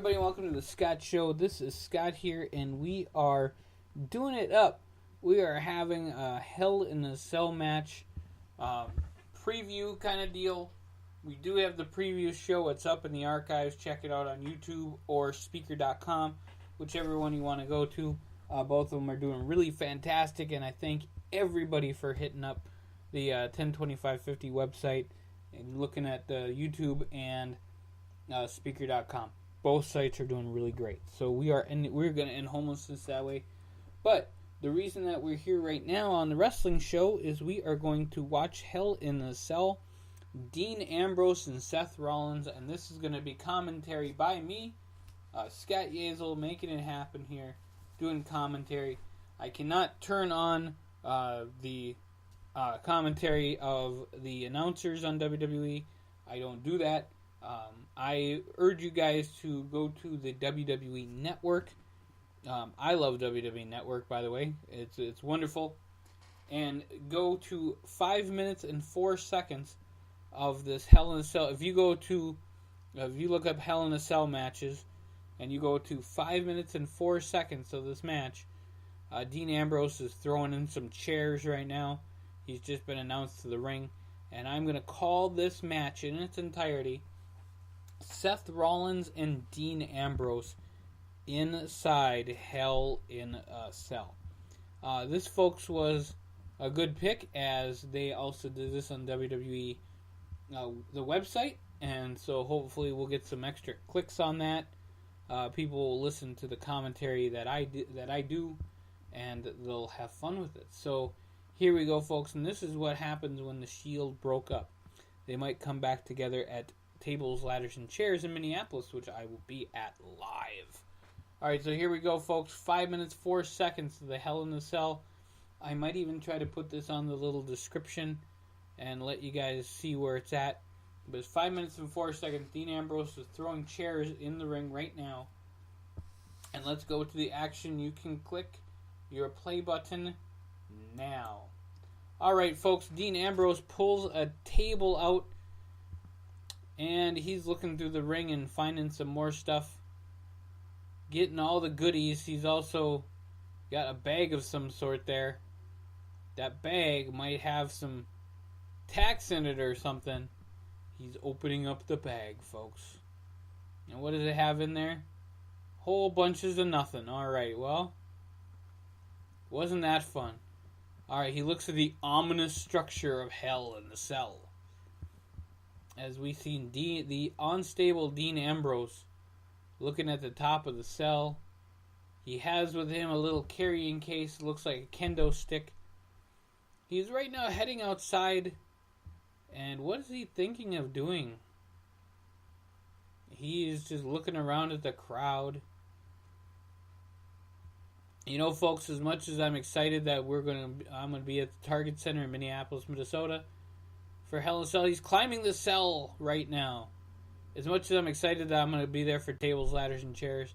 everybody, and welcome to the Scott Show. This is Scott here, and we are doing it up. We are having a Hell in a Cell match preview kind of deal. We do have the previous show. It's up in the archives. Check it out on YouTube or Speaker.com, whichever one you want to go to. Both of them are doing really fantastic, and I thank everybody for hitting up the 102550 website and looking at the YouTube and Speaker.com. Both sites are doing really great. So we're going to end homelessness that way. But the reason that we're here right now on the wrestling show is we are going to watch Hell in a Cell, Dean Ambrose and Seth Rollins, and this is going to be commentary by me, Scott Yazel, making it happen here, doing commentary. I cannot turn on the commentary of the announcers on WWE. I don't do that. I urge you guys to go to the WWE Network. I love WWE Network, by the way. It's wonderful. And go to 5 minutes and 4 seconds of this Hell in a Cell. If you look up Hell in a Cell matches, and you go to 5 minutes and 4 seconds of this match, Dean Ambrose is throwing in some chairs right now. He's just been announced to the ring. And I'm going to call this match in its entirety Seth Rollins and Dean Ambrose inside Hell in a Cell. This, folks, was a good pick, as they also did this on WWE, the website, and so hopefully we'll get some extra clicks on that. People will listen to the commentary that I do, and they'll have fun with it. So here we go, folks, and this is what happens when the Shield broke up. They might come back together at Tables, Ladders, and Chairs in Minneapolis, which I will be at live. Alright, so here we go, folks. 5 minutes, 4 seconds of the Hell in a Cell. I might even try to put this on the little description and let you guys see where it's at. But it's 5 minutes and 4 seconds. Dean Ambrose is throwing chairs in the ring right now. And let's go to the action. You can click your play button now. Alright, folks. Dean Ambrose pulls a table out, and he's looking through the ring and finding some more stuff. Getting all the goodies. He's also got a bag of some sort there. That bag might have some tacks in it or something. He's opening up the bag, folks. And what does it have in there? Whole bunches of nothing. Alright, well, wasn't that fun. Alright, he looks at the ominous structure of Hell in the Cell, as we see the unstable Dean Ambrose looking at the top of the cell. He has with him a little carrying case, looks like a kendo stick. He's right now heading outside, and what is he thinking of doing? He is just looking around at the crowd. You know, folks, as much as I'm excited that I'm gonna be at the Target Center in Minneapolis, Minnesota, for Hell in a Cell, he's climbing the cell right now. As much as I'm excited that I'm going to be there for Tables, Ladders, and Chairs,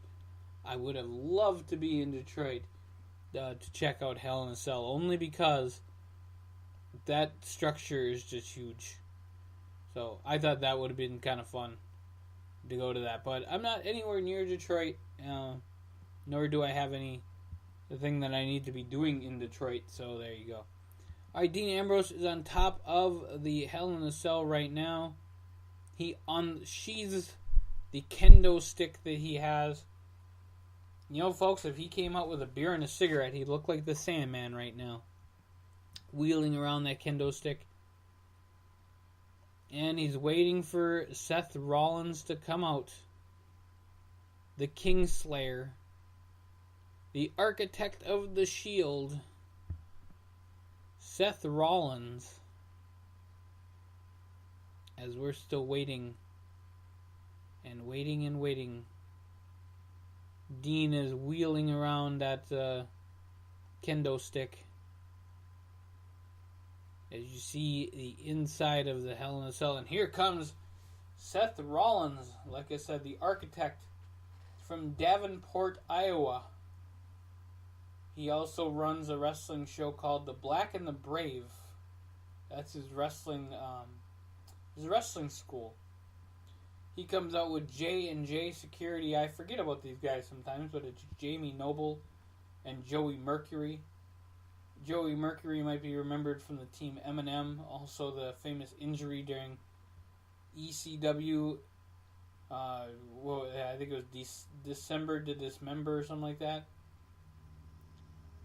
I would have loved to be in Detroit to check out Hell in a Cell, only because that structure is just huge. So I thought that would have been kind of fun to go to that. But I'm not anywhere near Detroit, nor do I have the thing that I need to be doing in Detroit, so there you go. Alright, Dean Ambrose is on top of the Hell in a Cell right now. He unsheathes the kendo stick that he has. You know, folks, if he came out with a beer and a cigarette, he'd look like the Sandman right now, wheeling around that kendo stick. And he's waiting for Seth Rollins to come out. The Kingslayer, the architect of the Shield, Seth Rollins, as we're still waiting and waiting and waiting. Dean is wheeling around that kendo stick, as you see the inside of the Hell in a Cell. And here comes Seth Rollins, like I said, the architect from Davenport, Iowa. He also runs a wrestling show called The Black and the Brave. That's his wrestling school. He comes out with J&J Security. I forget about these guys sometimes, but it's Jamie Noble and Joey Mercury. Joey Mercury might be remembered from the team M&M, also the famous injury during ECW. I think it was December to Dismember or something like that.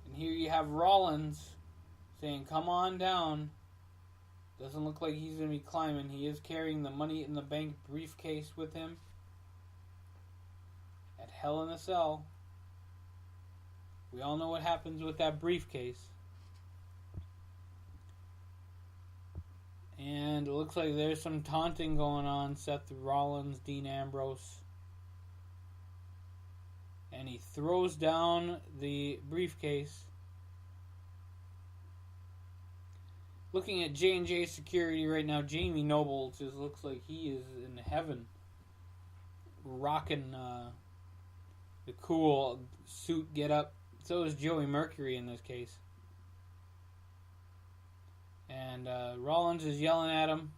And here you have Rollins saying, "Come on down." Doesn't look like he's going to be climbing. He is carrying the Money in the Bank briefcase with him at Hell in a Cell. We all know what happens with that briefcase. And it looks like there's some taunting going on. Seth Rollins, Dean Ambrose. And he throws down the briefcase. Looking at J&J Security right now, Jamie Noble just looks like he is in heaven. Rocking the cool suit get up. So is Joey Mercury in this case. And Rollins is yelling at him.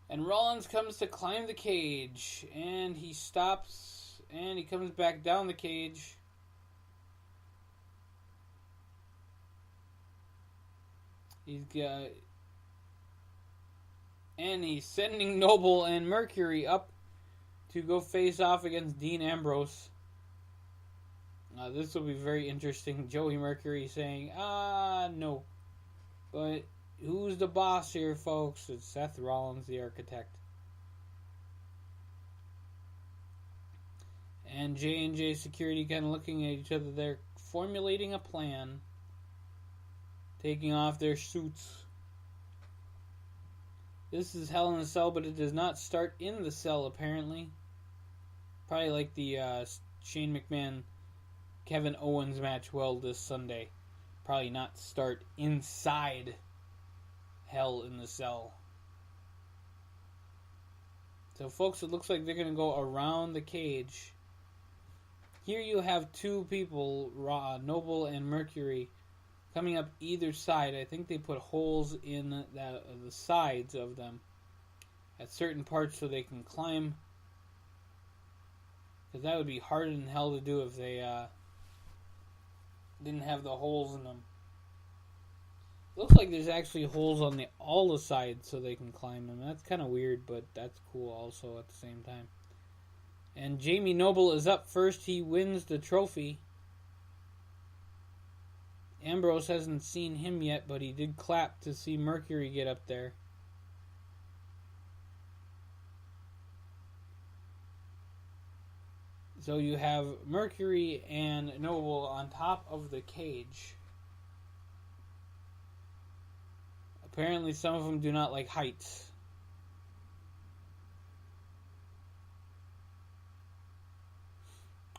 And Rollins comes to climb the cage. And he stops. And he comes back down the cage. He's sending Noble and Mercury up to go face off against Dean Ambrose. This will be very interesting. Joey Mercury saying, no. But who's the boss here, folks? It's Seth Rollins, the architect. And J&J Security kind of looking at each other. They're formulating a plan. Taking off their suits. This is Hell in a Cell, but it does not start in the cell, apparently. Probably like the Shane McMahon Kevin Owens match this Sunday. Probably not start inside Hell in the Cell. So, folks, it looks like they're going to go around the cage. Here you have two people, Noble and Mercury, coming up either side. I think they put holes in the sides of them at certain parts so they can climb. Because that would be hard in hell to do if they didn't have the holes in them. Looks like there's actually holes on all the sides so they can climb them. That's kind of weird, but that's cool also at the same time. And Jamie Noble is up first. He wins the trophy. Ambrose hasn't seen him yet, but he did clap to see Mercury get up there. So you have Mercury and Noble on top of the cage. Apparently some of them do not like heights.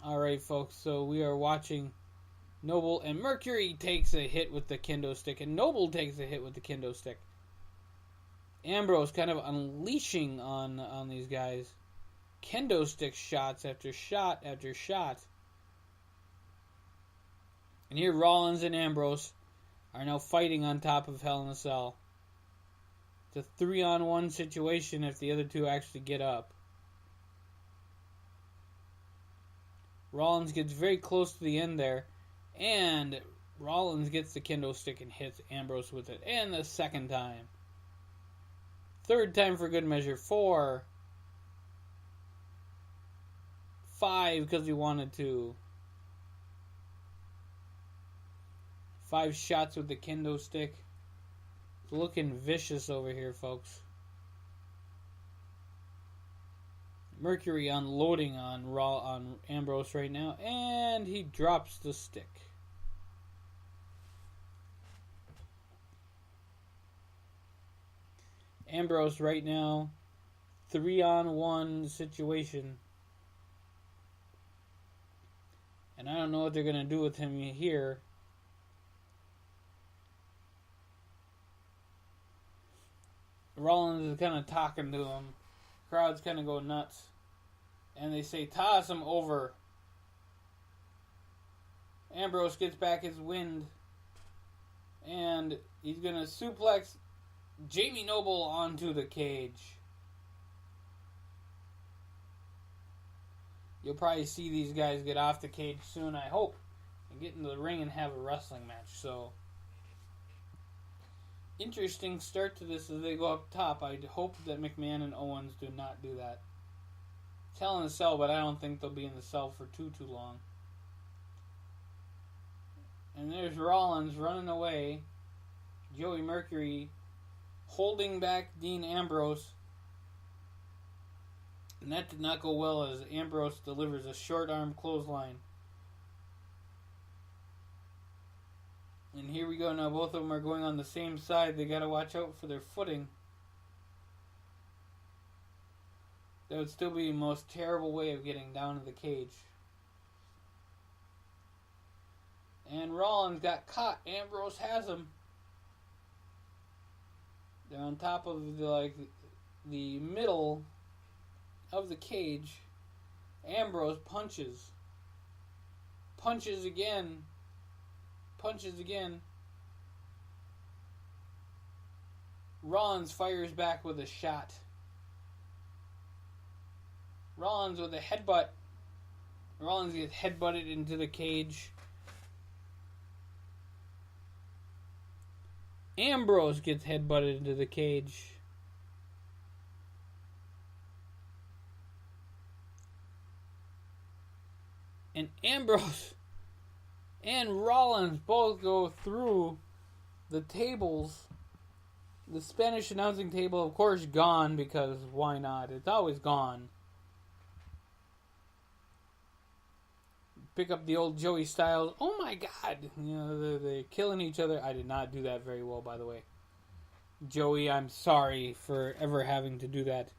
Alright, folks, so we are watching Noble, and Mercury takes a hit with the kendo stick, and Noble takes a hit with the kendo stick. Ambrose kind of unleashing on these guys. Kendo stick shots after shot after shot. And here Rollins and Ambrose are now fighting on top of Hell in a Cell. It's a 3-on-1 situation if the other two actually get up. Rollins gets very close to the end there. And Rollins gets the kendo stick and hits Ambrose with it. And the second time. Third time for good measure. 4. 5 because he wanted to. 5 shots with the kendo stick. It's looking vicious over here, folks. Mercury unloading on Ambrose right now. And he drops the stick. Ambrose right now, 3-on-1 situation. And I don't know what they're going to do with him here. Rollins is kind of talking to him. Crowd's kind of go nuts. And they say, toss him over. Ambrose gets back his wind. And he's going to suplex Jamie Noble onto the cage. You'll probably see these guys get off the cage soon, I hope, and get into the ring and have a wrestling match. So, interesting start to this as they go up top. I hope that McMahon and Owens do not do that. It's Hell in a Cell, but I don't think they'll be in the cell for too long. And there's Rollins running away. Joey Mercury holding back Dean Ambrose. And that did not go well as Ambrose delivers a short arm clothesline. And here we go now. Both of them are going on the same side. They got to watch out for their footing. That would still be the most terrible way of getting down to the cage. And Rollins got caught. Ambrose has him. They're on top of the middle of the cage. Ambrose punches. Punches again. Punches again. Rollins fires back with a shot. Rollins with a headbutt. Rollins gets headbutted into the cage. Ambrose gets headbutted into the cage. And Ambrose and Rollins both go through the tables. The Spanish announcing table, of course, gone because why not? It's always gone. Pick up the old Joey Styles. Oh my God! You know, they're killing each other. I did not do that very well, by the way. Joey, I'm sorry for ever having to do that.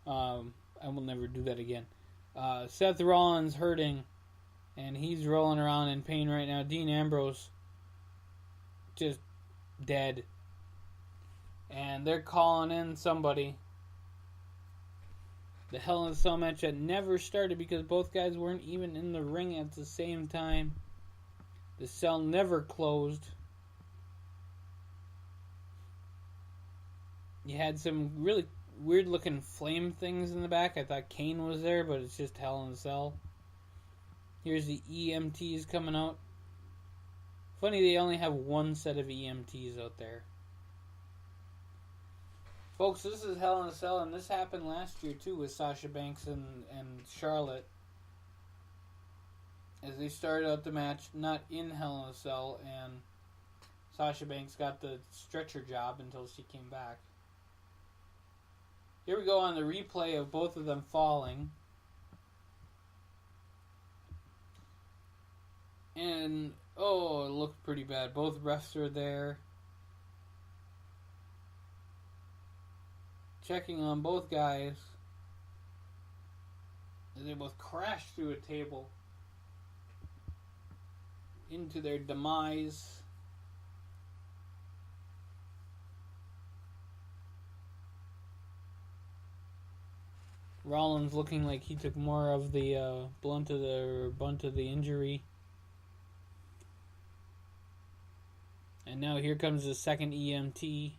I will never do that again. Seth Rollins hurting. And he's rolling around in pain right now. Dean Ambrose just dead. And they're calling in somebody. The Hell in a Cell match that never started because both guys weren't even in the ring at the same time. The cell never closed. You had some really weird looking flame things in the back. I thought Kane was there, but it's just Hell in a Cell. Here's the EMTs coming out. Funny they only have one set of EMTs out there. Folks, this is Hell in a Cell, and this happened last year too with Sasha Banks and Charlotte. As they started out the match, not in Hell in a Cell, and Sasha Banks got the stretcher job until she came back. Here we go on the replay of both of them falling. And, oh, it looked pretty bad. Both refs are there. Checking on both guys. As they both crash through a table. Into their demise. Rollins looking like he took more of the bunt of the injury. And now here comes the second EMT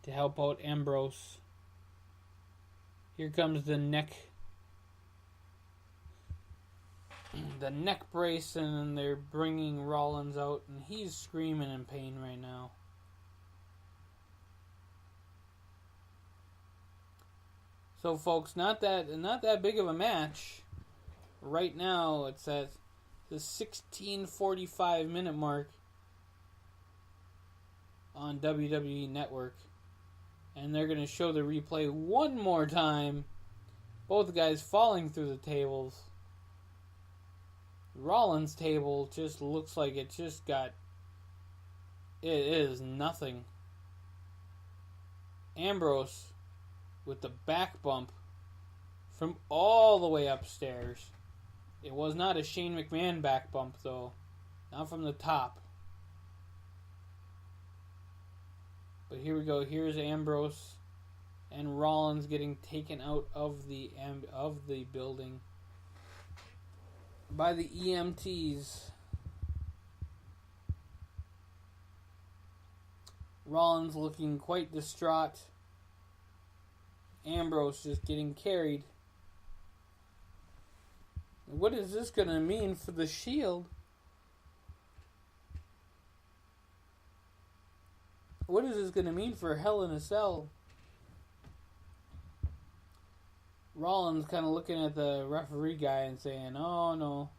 to help out Ambrose. Here comes the neck brace, and they're bringing Rollins out, and he's screaming in pain right now. So, folks, not that big of a match. Right now, it's at the 16:45 minute mark on WWE Network. And they're going to show the replay one more time. Both guys falling through the tables. Rollins' table just looks like it is nothing. Ambrose with the back bump from all the way upstairs. It was not a Shane McMahon back bump, though. Not from the top. But here we go. Here's Ambrose and Rollins getting taken out of the building by the EMTs. Rollins looking quite distraught. Ambrose just getting carried. What is this going to mean for the Shield? What is this going to mean for Hell in a Cell? Rollins kind of looking at the referee guy and saying, oh no.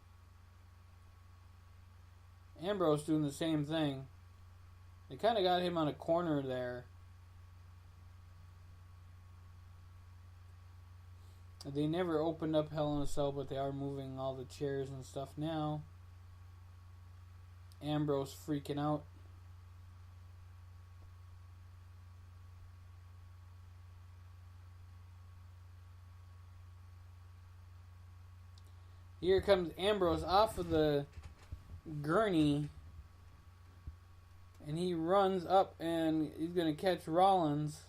Ambrose doing the same thing. They kind of got him on a corner there. They never opened up Hell in a Cell, but they are moving all the chairs and stuff now. Ambrose freaking out. Here comes Ambrose off of the gurney. And he runs up and he's going to catch Rollins.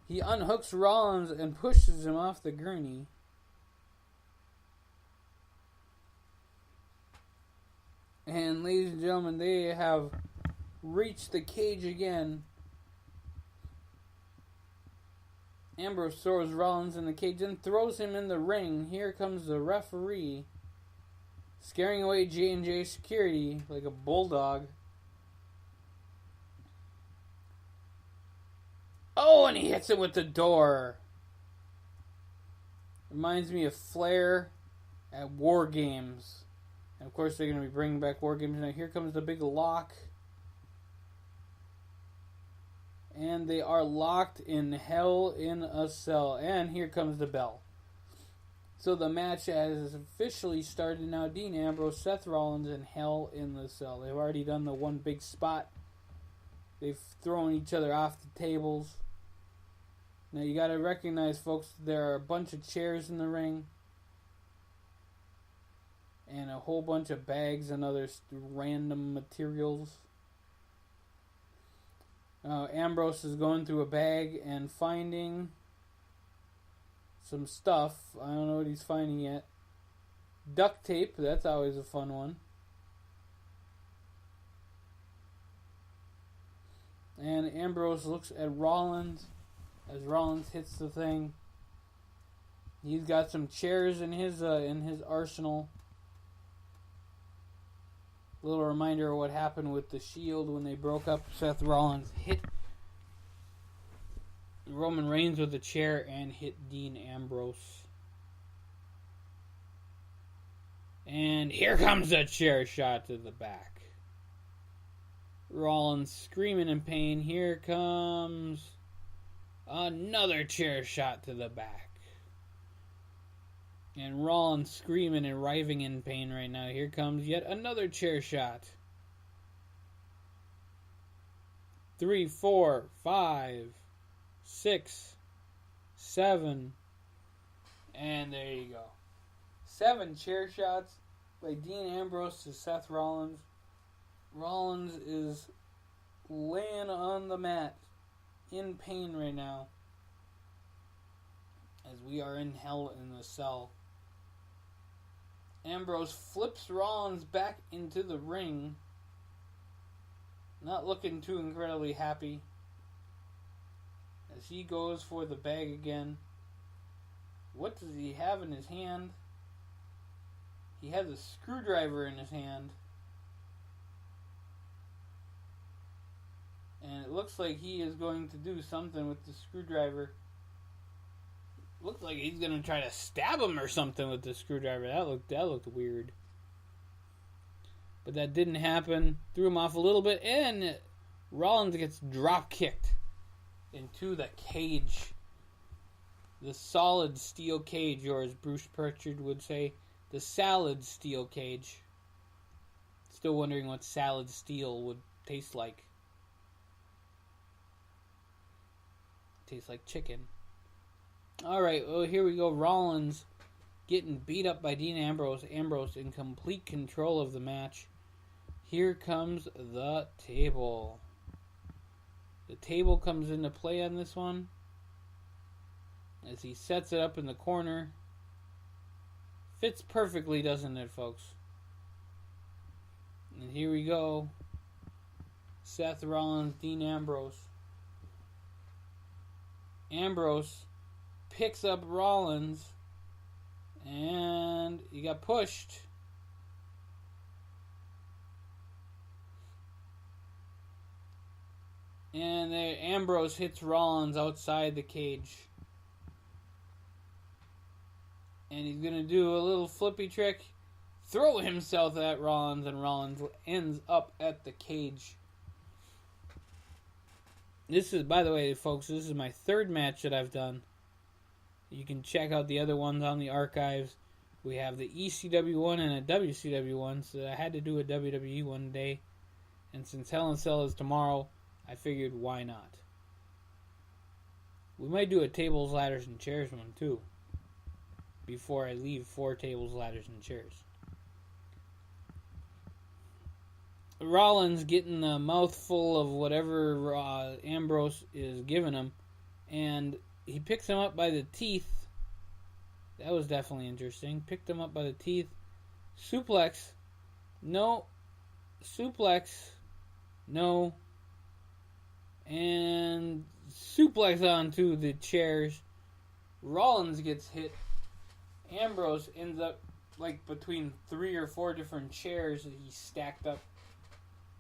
He unhooks Rollins and pushes him off the gurney. And ladies and gentlemen, they have reached the cage again. Ambrose throws Rollins in the cage and throws him in the ring. Here comes the referee, scaring away J&J security like a bulldog. Oh, and he hits it with the door. Reminds me of Flair at War Games. And of course, they're going to be bringing back War Games. Now, here comes the big lock. And they are locked in Hell in a Cell. And here comes the bell. So the match has officially started now. Dean Ambrose, Seth Rollins, and Hell in the Cell. They've already done the one big spot. They've thrown each other off the tables. Now you got to recognize, folks, there are a bunch of chairs in the ring. And a whole bunch of bags and other random materials. Ambrose is going through a bag and finding some stuff. I don't know what he's finding yet. Duct tape, that's always a fun one. And Ambrose looks at Rollins as Rollins hits the thing. He's got some chairs in his arsenal. A little reminder of what happened with the Shield when they broke up. Seth Rollins hit Roman Reigns with a chair and hit Dean Ambrose. And here comes a chair shot to the back. Rollins screaming in pain. Here comes another chair shot to the back. And Rollins screaming and writhing in pain right now. Here comes yet another chair shot. 3, 4, 5, 6, 7. And there you go. 7 chair shots by Dean Ambrose to Seth Rollins. Rollins is laying on the mat in pain right now. As we are in Hell in the Cell. Ambrose flips Rollins back into the ring. Not looking too incredibly happy. As he goes for the bag again. What does he have in his hand? He has a screwdriver in his hand. And it looks like he is going to do something with the screwdriver. Looks like he's going to try to stab him or something with the screwdriver. That looked weird. But that didn't happen. Threw him off a little bit. And Rollins gets drop kicked into the cage. The solid steel cage, or as Bruce Pritchard would say, the salad steel cage. Still wondering what salad steel would taste like. Tastes like chicken. Alright, well, here we go. Rollins getting beat up by Dean Ambrose. Ambrose in complete control of the match. Here comes the table. The table comes into play on this one. As he sets it up in the corner. Fits perfectly, doesn't it, folks? And here we go. Seth Rollins, Dean Ambrose. Ambrose picks up Rollins, and he got pushed. And Ambrose hits Rollins outside the cage. And he's going to do a little flippy trick, throw himself at Rollins, and Rollins ends up at the cage. This is, by the way, folks, this is my third match that I've done. You can check out the other ones on the archives. We have the ECW one and a WCW one, so I had to do a WWE one day. And since Hell in a Cell is tomorrow, I figured, why not? We might do a tables, ladders, and chairs one, too. Before I leave 4 tables, ladders, and chairs. Rollins getting a mouthful of whatever Ambrose is giving him. And he picks him up by the teeth. That was definitely interesting. Picked him up by the teeth. Suplex. No. Suplex. No. And suplex onto the chairs. Rollins gets hit. Ambrose ends up like between 3 or 4 different chairs that he stacked up.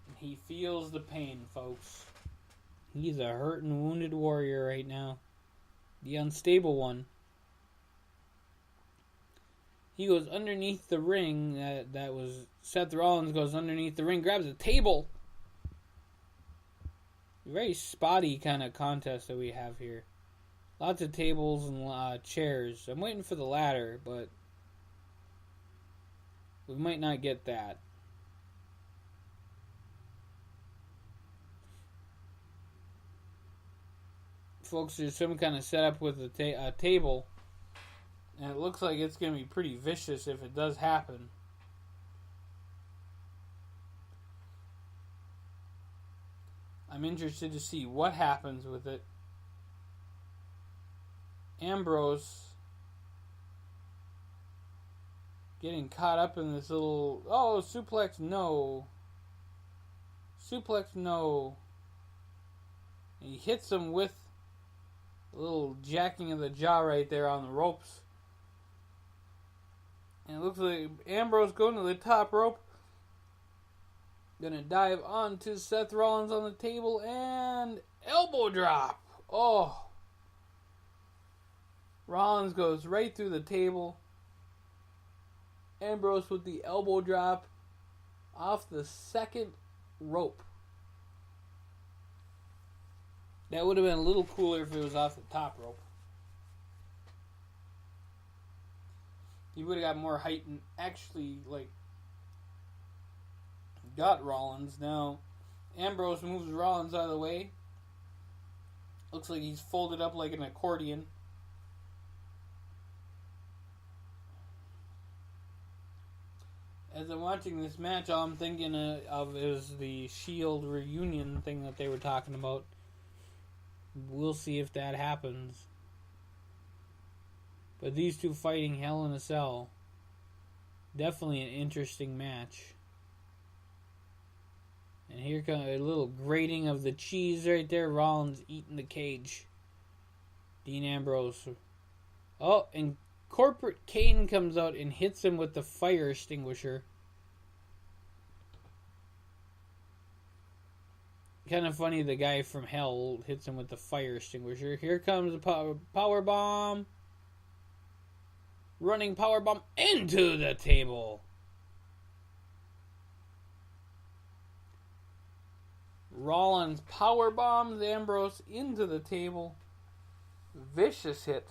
And he feels the pain, folks. He's a hurt and wounded warrior right now. The unstable one. He goes underneath the ring. That was Seth Rollins goes underneath the ring, grabs a table. Very spotty kind of contest that we have here. Lots of tables and chairs. I'm waiting for the ladder, but we might not get that. Folks, there's some kind of setup with a table, and it looks like it's going to be pretty vicious if it does happen. I'm interested to see what happens with it. Ambrose getting caught up in this little... Oh, suplex, no. Suplex, no. And he hits him with a little jacking of the jaw right there on the ropes. And it looks like Ambrose going to the top rope. Gonna dive onto Seth Rollins on the table and elbow drop. Oh. Rollins goes right through the table. Ambrose with the elbow drop off the second rope. That would have been a little cooler if it was off the top rope. He would have got more height and actually, got Rollins. Now, Ambrose moves Rollins out of the way. Looks like he's folded up like an accordion. As I'm watching this match, all I'm thinking of is the Shield reunion thing that they were talking about. We'll see if that happens. But these two fighting Hell in a Cell. Definitely an interesting match. And here comes a little grating of the cheese right there. Rollins eating the cage. Dean Ambrose. Oh, and Corporate Kane comes out and hits him with the fire extinguisher. Kind of funny the guy from Hell hits him with the fire extinguisher. Here comes the power bomb. Running power bomb into the table. Rollins power bombs Ambrose into the table. Vicious hit.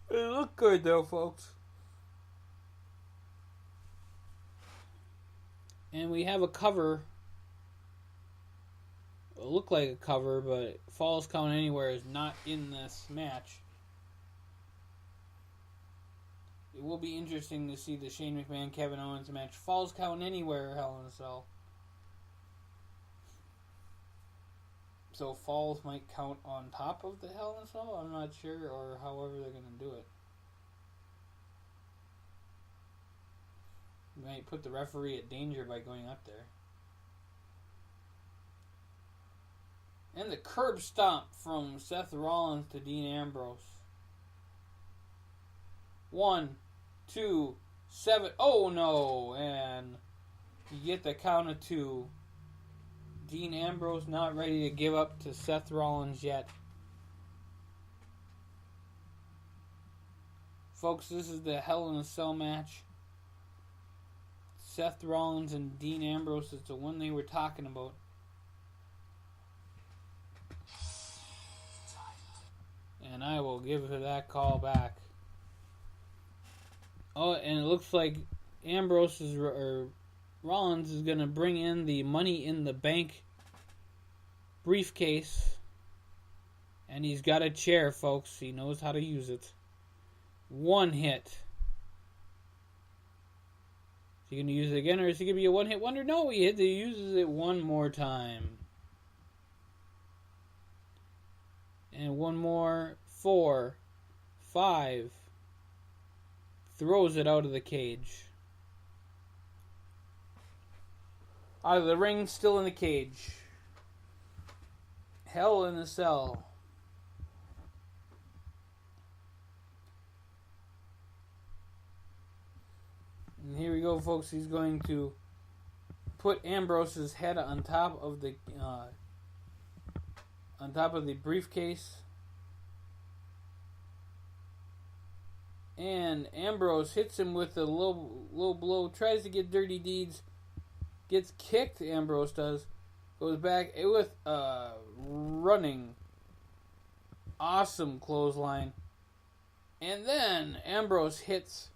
It looked good though, folks. And we have a cover. It looked like a cover, but Falls Count Anywhere is not in this match. It will be interesting to see the Shane McMahon Kevin Owens match. Falls Count Anywhere, Hell in a Cell. So falls might count on top of the Hell in a Cell? I'm not sure, or however they're going to do it. You might put the referee at danger by going up there. And the curb stomp from Seth Rollins to Dean Ambrose. 1, 2, 7. Oh no! And you get the count of 2. Dean Ambrose not ready to give up to Seth Rollins yet. Folks, this is the Hell in a Cell match. Seth Rollins and Dean Ambrose is the one they were talking about. And I will give that call back. Oh, and it looks like Ambrose or Rollins is going to bring in the Money in the Bank briefcase. And he's got a chair, folks. He knows how to use it. 1 hit. Is he going to use it again, or is he going to be a one-hit wonder? No, he uses it one more time. And one more. 4, 5. Throws it out of the cage. Out of the ring, still in the cage. Hell in a Cell. And here we go, folks. He's going to put Ambrose's head on top of the briefcase. And Ambrose hits him with a low blow. Tries to get dirty deeds. Gets kicked. Ambrose does. Goes back with a running awesome clothesline. And then Ambrose hits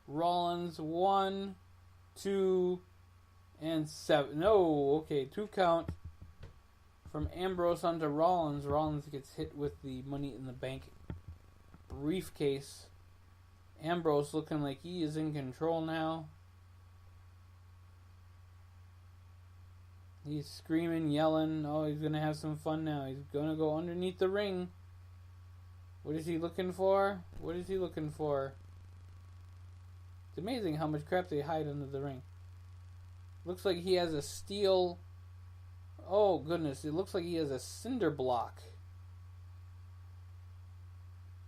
Rollins 1, 2, and 7. No, okay, 2 count from Ambrose onto Rollins. Rollins gets hit with the Money in the Bank briefcase. Ambrose looking like he is in control now. He's screaming, yelling. Oh, he's going to have some fun now. He's going to go underneath the ring. What is he looking for? What is he looking for? It's amazing how much crap they hide under the ring. Looks like he has a steel... Oh, goodness. It looks like he has a cinder block.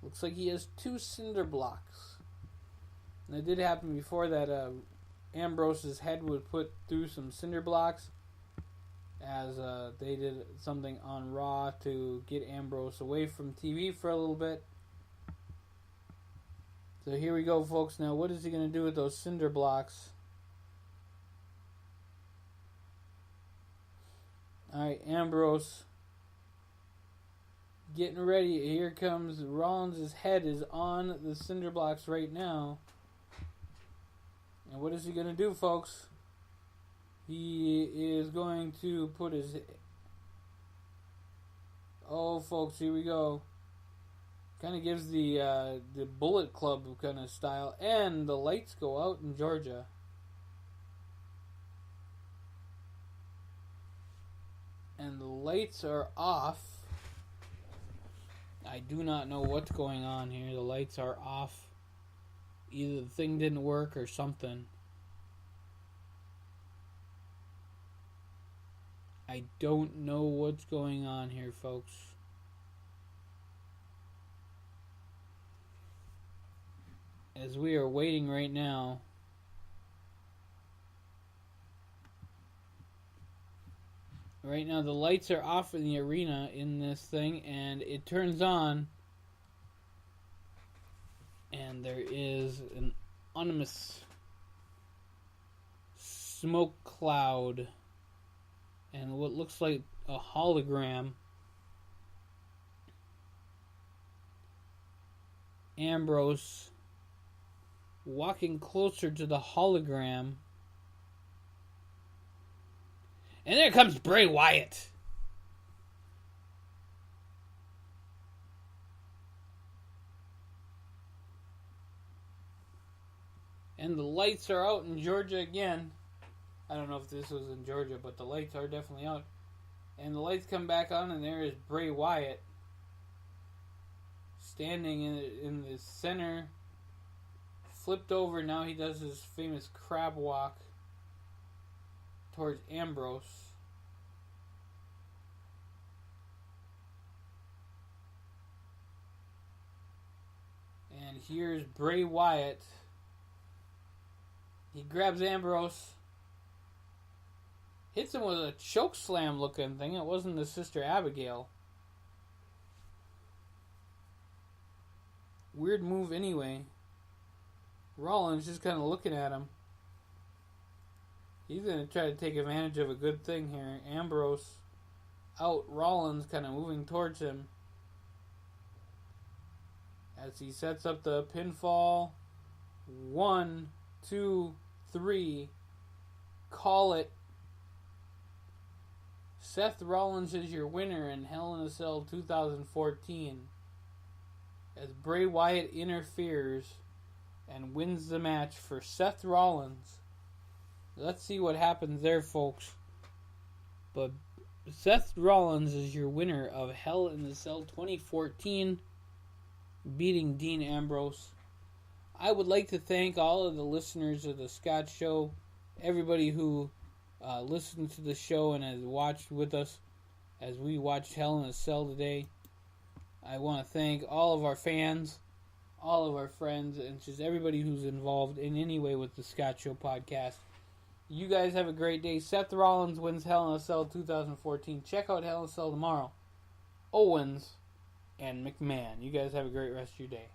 Looks like he has 2 cinder blocks. And it did happen before that Ambrose's head was put through some cinder blocks, as they did something on Raw to get Ambrose away from TV for a little bit. So here we go, folks. Now, what is he going to do with those cinder blocks? Alright, Ambrose getting ready. Here comes Rollins' head is on the cinder blocks right now. And what is he going to do, folks? He is going to put his... Oh, folks, here we go. Kind of gives the Bullet Club kind of style. And the lights go out in Georgia. And the lights are off. I do not know what's going on here. The lights are off. Either the thing didn't work or something. I don't know what's going on here, folks. As we are waiting right now. Right now the lights are off in the arena in this thing, and it turns on. And there is an ominous smoke cloud and what looks like a hologram. Ambrose walking closer to the hologram. And there comes Bray Wyatt. And the lights are out in Georgia again. I don't know if this was in Georgia, but the lights are definitely out. And the lights come back on, and there is Bray Wyatt standing in the center, flipped over. Now he does his famous crab walk towards Ambrose. And here's Bray Wyatt. He grabs Ambrose, hits him with a choke slam looking thing. It wasn't the Sister Abigail. Weird move anyway. Rollins just kind of looking at him. He's going to try to take advantage of a good thing here. Ambrose out. Rollins kind of moving towards him as he sets up the pinfall. 1, 2, 3. Call it. Seth Rollins is your winner in Hell in a Cell 2014 as Bray Wyatt interferes and wins the match for Seth Rollins. Let's see what happens there, folks. But Seth Rollins is your winner of Hell in the Cell 2014, beating Dean Ambrose. I would like to thank all of the listeners of the Scott Show, everybody who listened to the show and has watched with us as we watched Hell in a Cell today. I want to thank all of our fans, all of our friends, and just everybody who's involved in any way with the Scott Show podcast. You guys have a great day. Seth Rollins wins Hell in a Cell 2014. Check out Hell in a Cell tomorrow. Owens and McMahon. You guys have a great rest of your day.